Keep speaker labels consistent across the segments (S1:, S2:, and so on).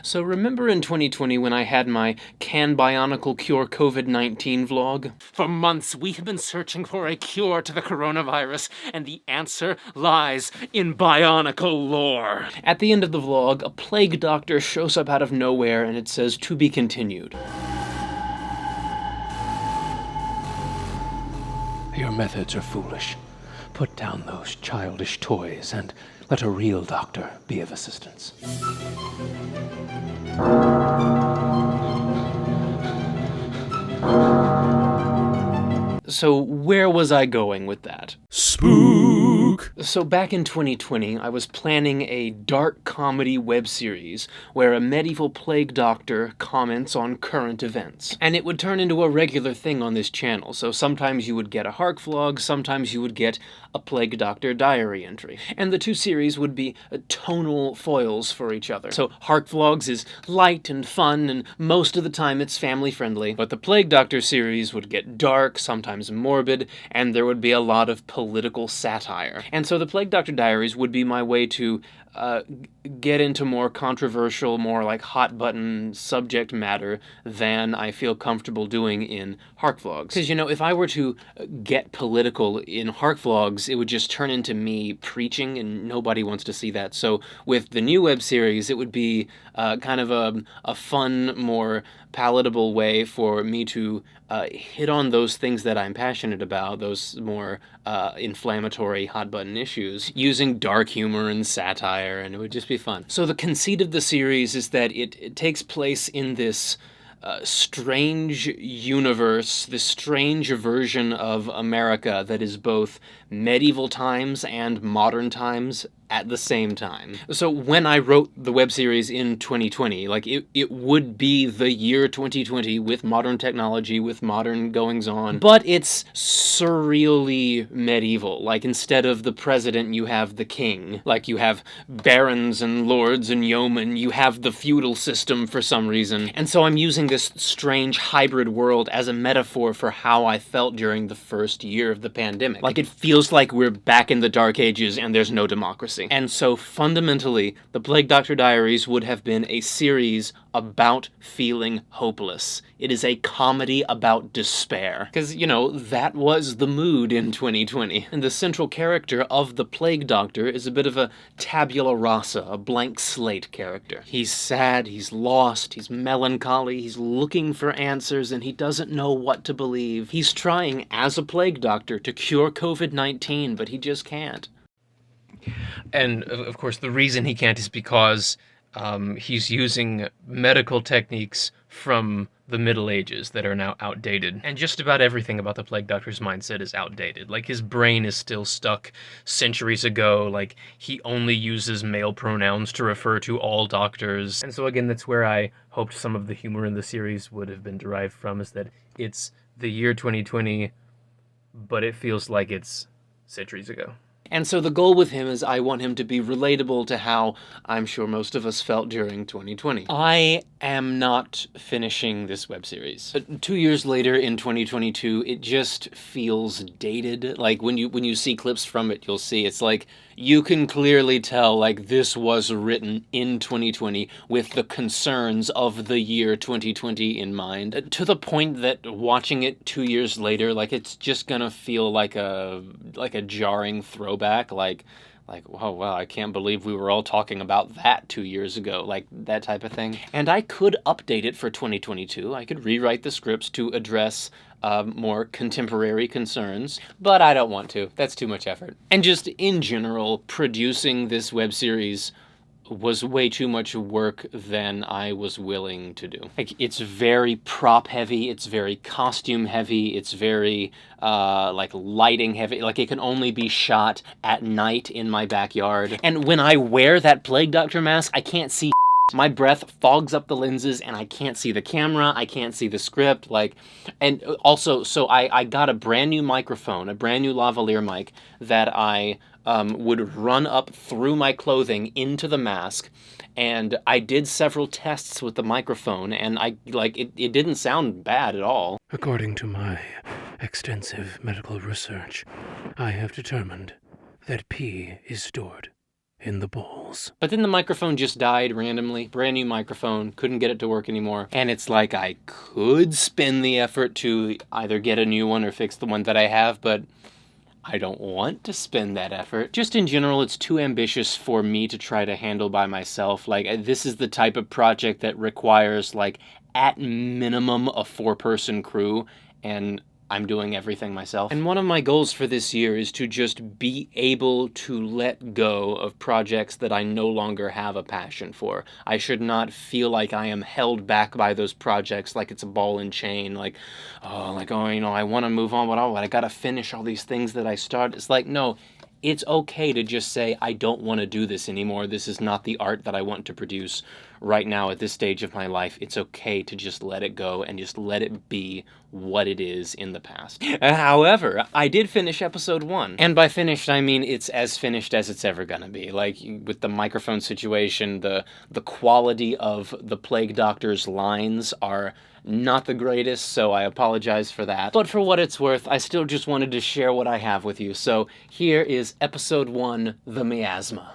S1: So remember in 2020 when I had my Can Bionicle Cure COVID-19 vlog?
S2: For months, we have been searching for a cure to the coronavirus, and the answer lies in Bionicle lore.
S1: At the end of the vlog, a plague doctor shows up out of nowhere and it says, "To be continued."
S3: Your methods are foolish. Put down those childish toys and let a real doctor be of assistance.
S1: So where was I going with that?
S2: Spook!
S1: So back in 2020, I was planning a dark comedy web series where a medieval plague doctor comments on current events. And it would turn into a regular thing on this channel, so sometimes you would get a HarkVlog, sometimes you would get a plague doctor diary entry. And the two series would be tonal foils for each other. So HarkVlogs is light and fun, and most of the time it's family friendly, but the plague doctor series would get dark, sometimes morbid, and there would be a lot of political satire. And so the Plague Doctor Diaries would be my way to get into more controversial, more like hot button subject matter than I feel comfortable doing in HarkVlogs. Because, you know, if I were to get political in HarkVlogs, it would just turn into me preaching, and nobody wants to see that. So with the new web series, it would be kind of a fun, more palatable way for me to hit on those things that I'm passionate about, those more inflammatory hot button issues, using dark humor and satire, and it would just be fun. So the conceit of the series is that it takes place in this strange universe, this strange version of America that is both medieval times and modern times at the same time. So when I wrote the web series in 2020, like it would be the year 2020 with modern technology, with modern goings-on, but it's surreally medieval. Like instead of the president, you have the king. Like you have barons and lords and yeomen, you have the feudal system for some reason. And so I'm using this strange hybrid world as a metaphor for how I felt during the first year of the pandemic. Like it feels like we're back in the Dark Ages and there's no democracy. And so fundamentally, the Plague Doctor Diaries would have been a series about feeling hopeless. It is a comedy about despair. Because, you know, that was the mood in 2020. And the central character of the Plague Doctor is a bit of a tabula rasa, a blank slate character. He's sad, he's lost, he's melancholy, he's looking for answers, and he doesn't know what to believe. He's trying, as a Plague Doctor, to cure COVID-19, but he just can't.
S4: And, of course, the reason he can't is because he's using medical techniques from the Middle Ages that are now outdated. And just about everything about the Plague Doctor's mindset is outdated. Like, his brain is still stuck centuries ago. Like, he only uses male pronouns to refer to all doctors. And so, again, that's where I hoped some of the humor in the series would have been derived from, is that it's the year 2020, but it feels like it's centuries ago.
S1: And so the goal with him is I want him to be relatable to how I'm sure most of us felt during 2020. I am not finishing this web series. 2 years later in 2022, it just feels dated. Like when you see clips from it, you'll see it's like you can clearly tell like this was written in 2020 with the concerns of the year 2020 in mind, to the point that watching it 2 years later, like it's just gonna feel like a jarring throwback, like, oh wow, I can't believe we were all talking about that 2 years ago, like that type of thing. And I could update it for 2022. I could rewrite the scripts to address more contemporary concerns, but I don't want to. That's too much effort. And just in general, producing this web series was way too much work than I was willing to do. Like, it's very prop heavy, it's very costume heavy, it's very like lighting heavy. Like, it can only be shot at night in my backyard. And when I wear that Plague Doctor mask, I can't see. My breath fogs up the lenses and I can't see the camera, I can't see the script, like, and also, so I got a brand new microphone, a brand new lavalier mic that I would run up through my clothing into the mask, and I did several tests with the microphone, and it didn't sound bad at all.
S3: According to my extensive medical research, I have determined that pee is stored in the balls.
S1: But then the microphone just died randomly. Brand new microphone, couldn't get it to work anymore. And it's like I could spend the effort to either get a new one or fix the one that I have, but I don't want to spend that effort. Just in general, it's too ambitious for me to try to handle by myself. Like, this is the type of project that requires, like, at minimum a 4-person crew, and I'm doing everything myself. And one of my goals for this year is to just be able to let go of projects that I no longer have a passion for. I should not feel like I am held back by those projects like it's a ball and chain, like, I want to move on, but I gotta finish all these things that I started. It's like, no, it's okay to just say, I don't want to do this anymore. This is not the art that I want to produce right now at this stage of my life. It's okay to just let it go and just let it be what it is in the past. However, I did finish episode 1. And by finished, I mean it's as finished as it's ever gonna be. Like, with the microphone situation, the quality of the Plague Doctor's lines are not the greatest, so I apologize for that. But for what it's worth, I still just wanted to share what I have with you. So here is episode 1, The Miasma.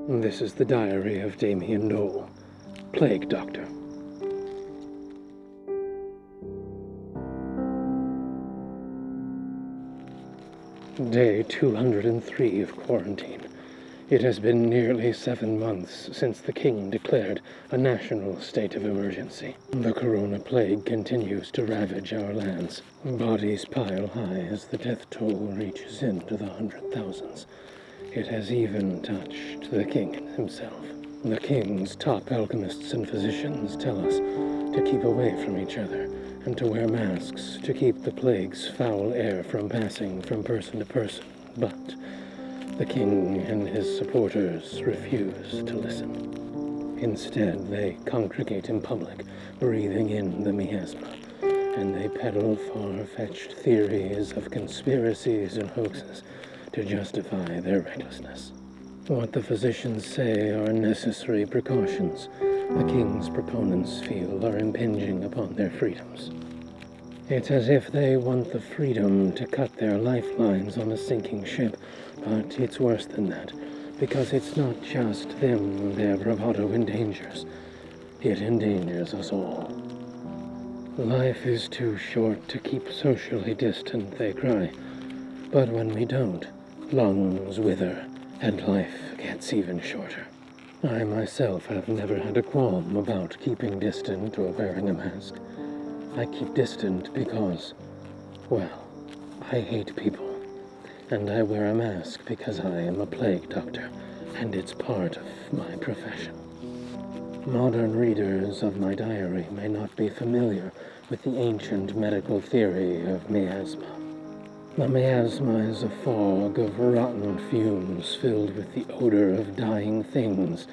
S3: This is the diary of Damien Dole, Plague Doctor. Day 203 of quarantine. It has been nearly 7 months since the King declared a national state of emergency. The corona plague continues to ravage our lands. Bodies pile high as the death toll reaches into the 100,000s. It has even touched the King himself. The King's top alchemists and physicians tell us to keep away from each other and to wear masks to keep the plague's foul air from passing from person to person. But the King and his supporters refuse to listen. Instead, they congregate in public, breathing in the miasma, and they peddle far-fetched theories of conspiracies and hoaxes to justify their recklessness. What the physicians say are necessary precautions the King's proponents feel are impinging upon their freedoms. It's as if they want the freedom to cut their lifelines on a sinking ship, but it's worse than that, because it's not just them their bravado endangers. It endangers us all. Life is too short to keep socially distant, they cry. But when we don't, lungs wither, and life gets even shorter. I myself have never had a qualm about keeping distant or wearing a mask. I keep distant because, well, I hate people, and I wear a mask because I am a plague doctor, and it's part of my profession. Modern readers of my diary may not be familiar with the ancient medical theory of miasma. The miasma is a fog of rotten fumes filled with the odor of dying things,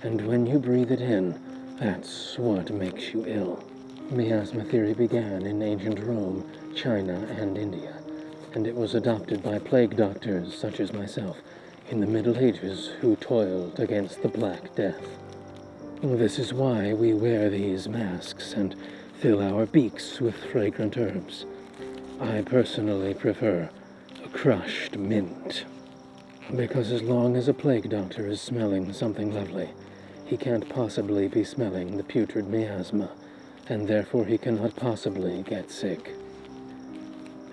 S3: and when you breathe it in, that's what makes you ill. Miasma theory began in ancient Rome, China, and India, and it was adopted by plague doctors such as myself in the Middle Ages who toiled against the Black Death. This is why we wear these masks and fill our beaks with fragrant herbs. I personally prefer a crushed mint, because as long as a plague doctor is smelling something lovely, he can't possibly be smelling the putrid miasma, and therefore he cannot possibly get sick.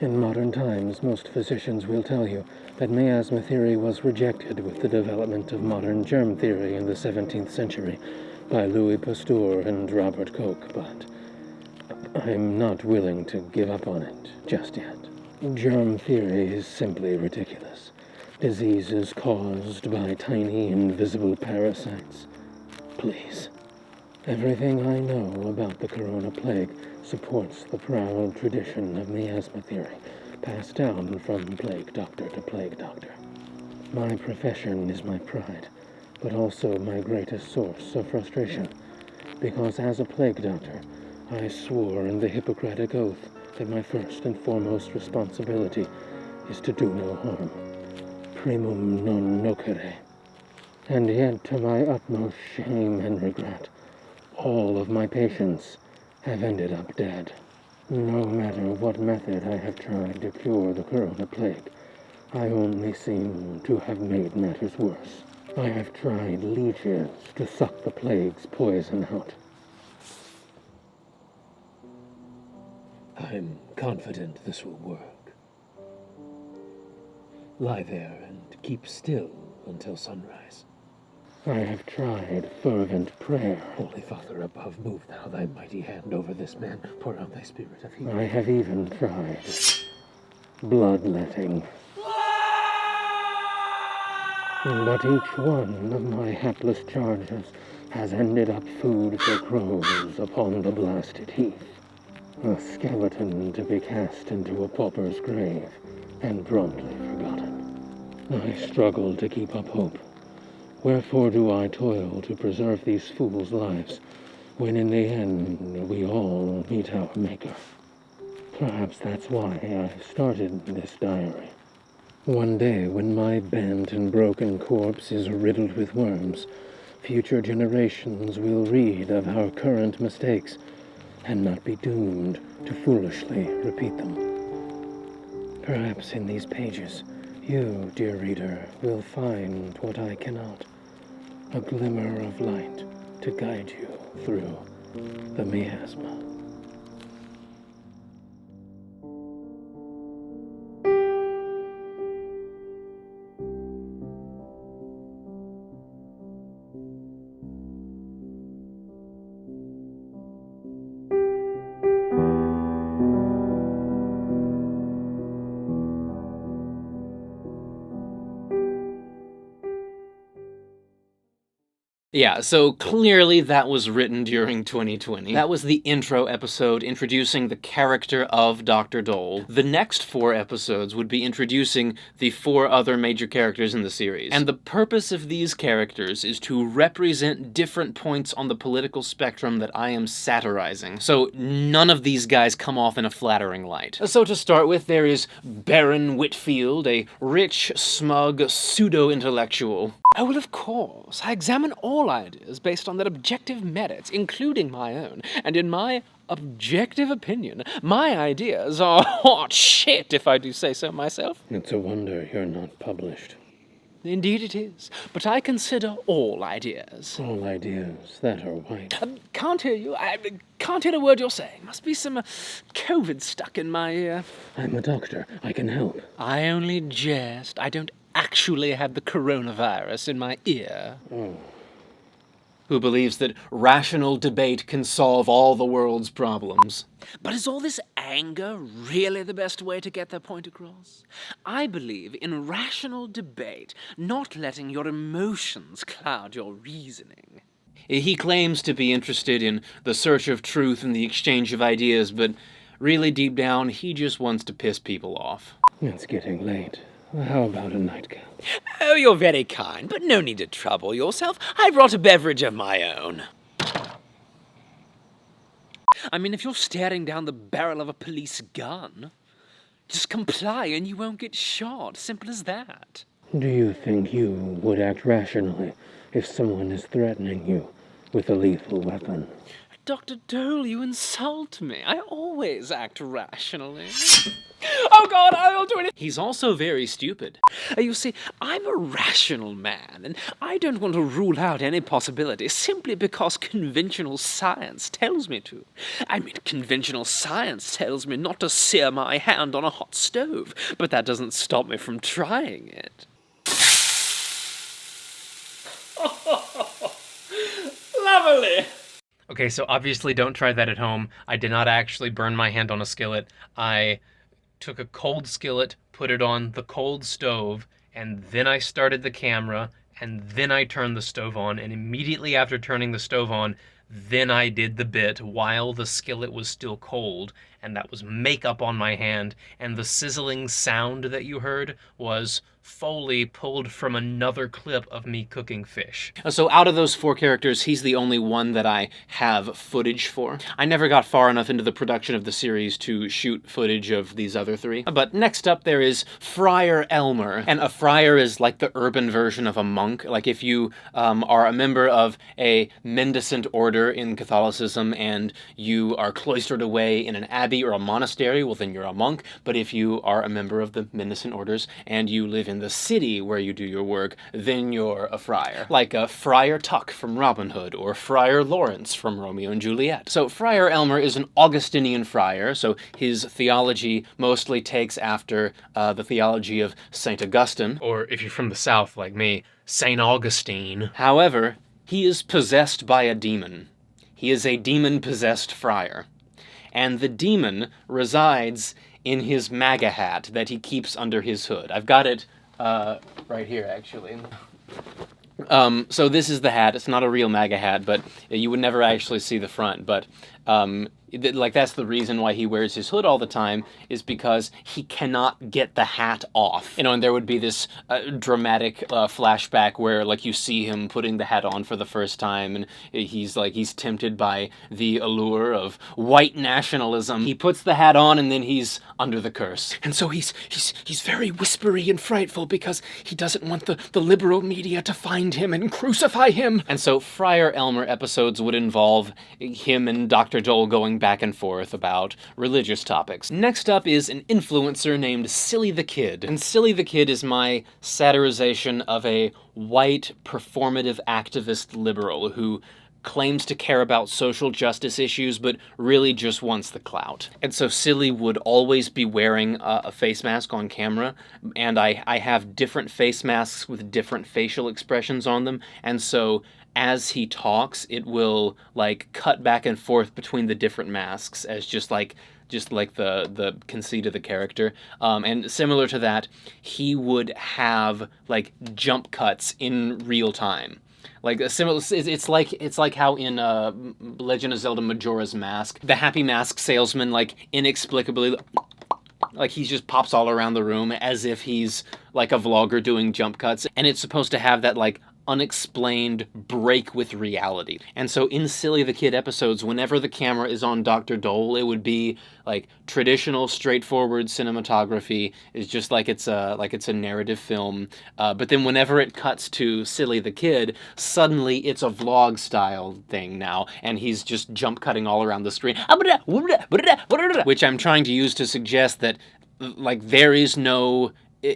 S3: In modern times, most physicians will tell you that miasma theory was rejected with the development of modern germ theory in the 17th century by Louis Pasteur and Robert Koch, but I'm not willing to give up on it just yet. Germ theory is simply ridiculous. Diseases caused by tiny, invisible parasites. Please. Everything I know about the corona plague supports the proud tradition of miasma theory, passed down from plague doctor to plague doctor. My profession is my pride, but also my greatest source of frustration, because as a plague doctor, I swore in the Hippocratic Oath that my first and foremost responsibility is to do no harm. Primum non nocere. And yet, to my utmost shame and regret, All of my patients have ended up dead. No matter what method I have tried to cure the corona plague, I only seem to have made matters worse. I have tried leeches to suck the plague's poison out. I'm confident this will work. Lie there and keep still until sunrise. I have tried fervent prayer. Holy Father above, move thou thy mighty hand over this man. Pour out thy spirit of healing. I have even tried bloodletting. But each one of my hapless charges has ended up food for crows upon the blasted heath. A skeleton to be cast into a pauper's grave and promptly forgotten. I struggle to keep up hope. Wherefore do I toil to preserve these fools' lives, when in the end we all meet our Maker? Perhaps that's why I started this diary. One day, when my bent and broken corpse is riddled with worms, future generations will read of our current mistakes and not be doomed to foolishly repeat them. Perhaps in these pages, you, dear reader, will find what I cannot, a glimmer of light to guide you through the miasma.
S1: Yeah, so clearly that was written during 2020. That was the intro episode introducing the character of Dr. Dole. The next 4 episodes would be introducing the 4 other major characters in the series. And the purpose of these characters is to represent different points on the political spectrum that I am satirizing. So none of these guys come off in a flattering light. So to start with, there is Baron Whitfield, a rich, smug, pseudo-intellectual. Oh, well, of course. I examine all ideas based on their objective merits, including my own. And in my objective opinion, my ideas are hot shit, if I do say so myself.
S3: It's a wonder you're not published.
S1: Indeed it is. But I consider all ideas.
S3: All ideas that are white.
S1: Can't hear you. I can't hear a word you're saying. Must be some COVID stuck in my ear.
S3: I'm a doctor. I can help.
S1: I only jest. I don't actually have the coronavirus in my ear.
S3: Oh.
S1: Who believes that rational debate can solve all the world's problems. But is all this anger really the best way to get their point across? I believe in rational debate, not letting your emotions cloud your reasoning. He claims to be interested in the search of truth and the exchange of ideas, but really deep down, he just wants to piss people off.
S3: It's getting late. How about a nightcap?
S1: Oh, you're very kind, but no need to trouble yourself. I brought a beverage of my own. I mean, if you're staring down the barrel of a police gun, just comply and you won't get shot. Simple as that.
S3: Do you think you would act rationally if someone is threatening you with a lethal weapon?
S1: Dr. Dole, you insult me. I always act rationally. Oh God, I'll do it. He's also very stupid. You see, I'm a rational man, and I don't want to rule out any possibility simply because conventional science tells me to. I mean, conventional science tells me not to sear my hand on a hot stove, but that doesn't stop me from trying it. Lovely!
S4: Okay, so obviously don't try that at home. I did not actually burn my hand on a skillet. I took a cold skillet, put it on the cold stove, and then I started the camera, and then I turned the stove on, and immediately after turning the stove on, then I did the bit while the skillet was still cold, and that was makeup on my hand, and the sizzling sound that you heard was Foley pulled from another clip of me cooking fish.
S1: So out of those 4 characters, he's the only one that I have footage for. I never got far enough into the production of the series to shoot footage of these other 3. But next up there is Friar Elmer. And a friar is like the urban version of a monk. Like if you are a member of a mendicant order in Catholicism and you are cloistered away in an abbey or a monastery, well then you're a monk. But if you are a member of the mendicant orders and you live in the city where you do your work, then you're a friar. Like a Friar Tuck from Robin Hood, or Friar Lawrence from Romeo and Juliet. So Friar Elmer is an Augustinian friar, so his theology mostly takes after the theology of St. Augustine.
S4: Or if you're from the South, like me, St. Augustine.
S1: However, he is possessed by a demon. He is a demon-possessed friar. And the demon resides in his MAGA hat that he keeps under his hood. I've got it right here, actually. So this is the hat. It's not a real MAGA hat, but you would never actually see the front. But like that's the reason why he wears his hood all the time, is because he cannot get the hat off. You know, and there would be this dramatic flashback where like you see him putting the hat on for the first time, and he's tempted by the allure of white nationalism. He puts the hat on and then he's under the curse. And so he's very whispery and frightful because he doesn't want the liberal media to find him and crucify him. And so Friar Elmer episodes would involve him and Dr. Joel going back and forth about religious topics. Next up is an influencer named Silly the Kid. And Silly the Kid is my satirization of a white, performative activist liberal who claims to care about social justice issues, but really just wants the clout. And so Silly would always be wearing a face mask on camera, and I have different face masks with different facial expressions on them, and so as he talks, it will like cut back and forth between the different masks as just like the conceit of the character. And similar to that, he would have like jump cuts in real time. Like a similar, it's like how in Legend of Zelda Majora's Mask, the Happy Mask salesman like inexplicably, like he just pops all around the room as if he's like a vlogger doing jump cuts, and it's supposed to have that like unexplained break with reality. And so in Silly the Kid episodes, whenever the camera is on Dr. Dole, it would be like traditional, straightforward cinematography. It's just like it's a narrative film. But then whenever it cuts to Silly the Kid, suddenly it's a vlog style thing now, and he's just jump cutting all around the screen, which I'm trying to use to suggest that like there is no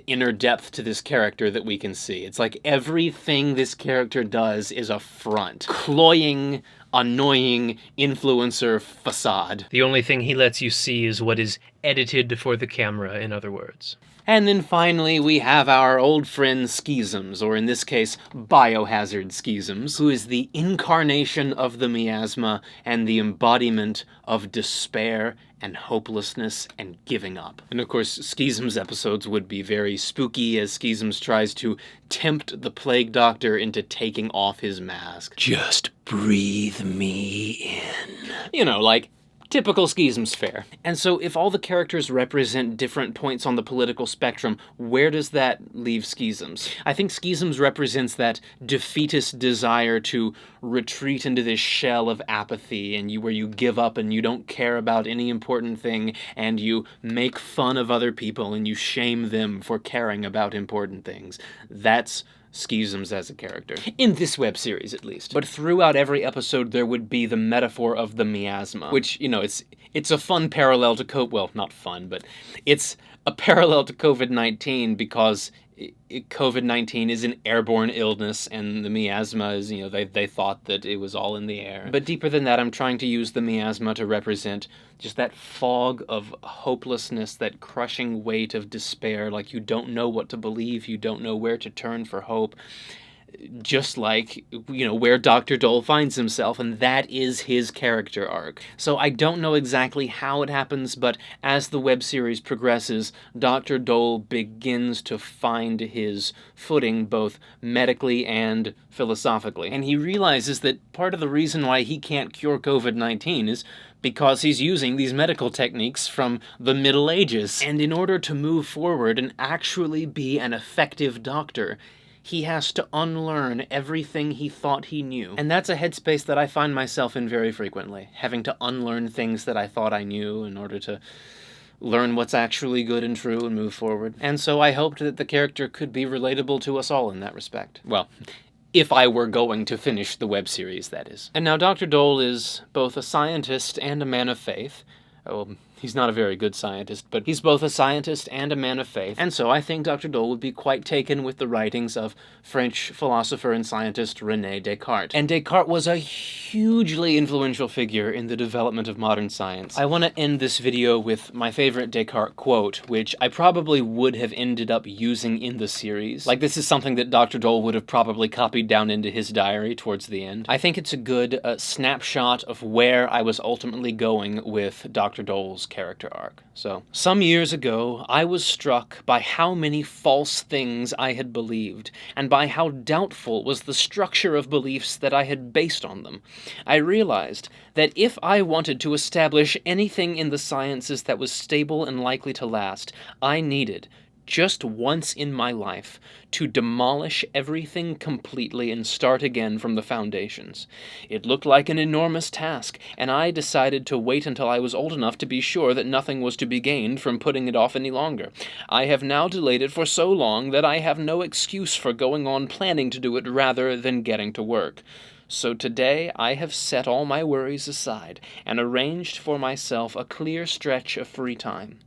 S1: inner depth to this character that we can see. It's like everything this character does is a front. Cloying, annoying influencer facade.
S4: The only thing he lets you see is what is edited for the camera, in other words.
S1: And then finally, we have our old friend Skeezums, or in this case, Biohazard Skeezums, who is the incarnation of the miasma and the embodiment of despair and hopelessness and giving up. And of course, Skeezums episodes would be very spooky as Skeezums tries to tempt the Plague Doctor into taking off his mask. Just breathe me in. You know, like typical Skeezums fare. And so if all the characters represent different points on the political spectrum, where does that leave Skeezums? I think Skeezums represents that defeatist desire to retreat into this shell of apathy, and where you give up and you don't care about any important thing, and you make fun of other people and you shame them for caring about important things. That's Skeezums as a character. In this web series, at least. But throughout every episode, there would be the metaphor of the miasma, which, you know, it's a fun parallel to well, not fun, but it's a parallel to COVID-19 because COVID-19 is an airborne illness, and the miasma is, you know, they thought that it was all in the air. But deeper than that, I'm trying to use the miasma to represent just that fog of hopelessness, that crushing weight of despair, like you don't know what to believe, you don't know where to turn for hope. just like, you know, where Dr. Dole finds himself, and that is his character arc. So I don't know exactly how it happens, but as the web series progresses, Dr. Dole begins to find his footing both medically and philosophically. And he realizes that part of the reason why he can't cure COVID-19 is because he's using these medical techniques from the Middle Ages. And in order to move forward and actually be an effective doctor, he has to unlearn everything he thought he knew. And that's a headspace that I find myself in very frequently, having to unlearn things that I thought I knew in order to learn what's actually good and true and move forward. And so I hoped that the character could be relatable to us all in that respect. Well, if I were going to finish the web series, that is. And now Dr. Dole is both a scientist and a man of faith. Oh, he's not a very good scientist, but he's both a scientist and a man of faith. And so I think Dr. Dole would be quite taken with the writings of French philosopher and scientist René Descartes. And Descartes was a hugely influential figure in the development of modern science. I want to end this video with my favorite Descartes quote, which I probably would have ended up using in the series. Like, this is something that Dr. Dole would have probably copied down into his diary towards the end. I think it's a good snapshot of where I was ultimately going with Dr. Dole's character arc. So, some years ago, I was struck by how many false things I had believed, and by how doubtful was the structure of beliefs that I had based on them. I realized that if I wanted to establish anything in the sciences that was stable and likely to last, I needed, just once in my life, to demolish everything completely and start again from the foundations. It looked like an enormous task, and I decided to wait until I was old enough to be sure that nothing was to be gained from putting it off any longer. I have now delayed it for so long that I have no excuse for going on planning to do it rather than getting to work. So today I have set all my worries aside and arranged for myself a clear stretch of free time.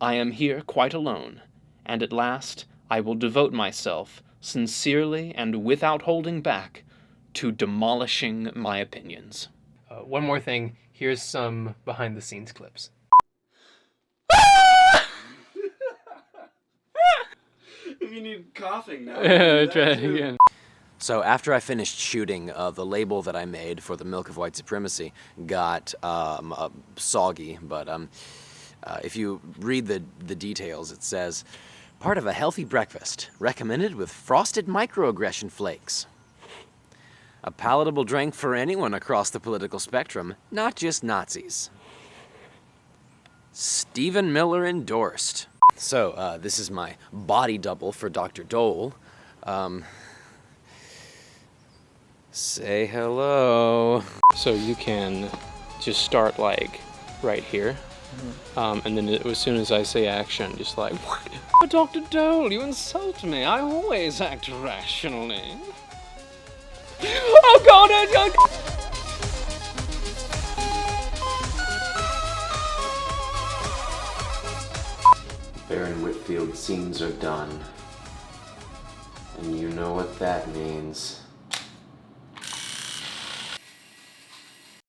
S1: I am here quite alone, and at last I will devote myself, sincerely and without holding back, to demolishing my opinions.
S4: One more thing, here's some behind-the-scenes clips.
S5: If you need coughing now.
S1: Try it again.
S5: So after I finished shooting, the label that I made for the Milk of White Supremacy got soggy, but if you read the details, it says, part of a healthy breakfast, recommended with frosted microaggression flakes. A palatable drink for anyone across the political spectrum, not just Nazis. Stephen Miller endorsed. So, this is my body double for Dr. Dole. Say hello.
S1: So you can just start, like, right here. And then as soon as I say action, just like, what? Dr. Dole, you insult me. I always act rationally. Oh God,
S5: Baron Whitfield's scenes are done. And you know what that means.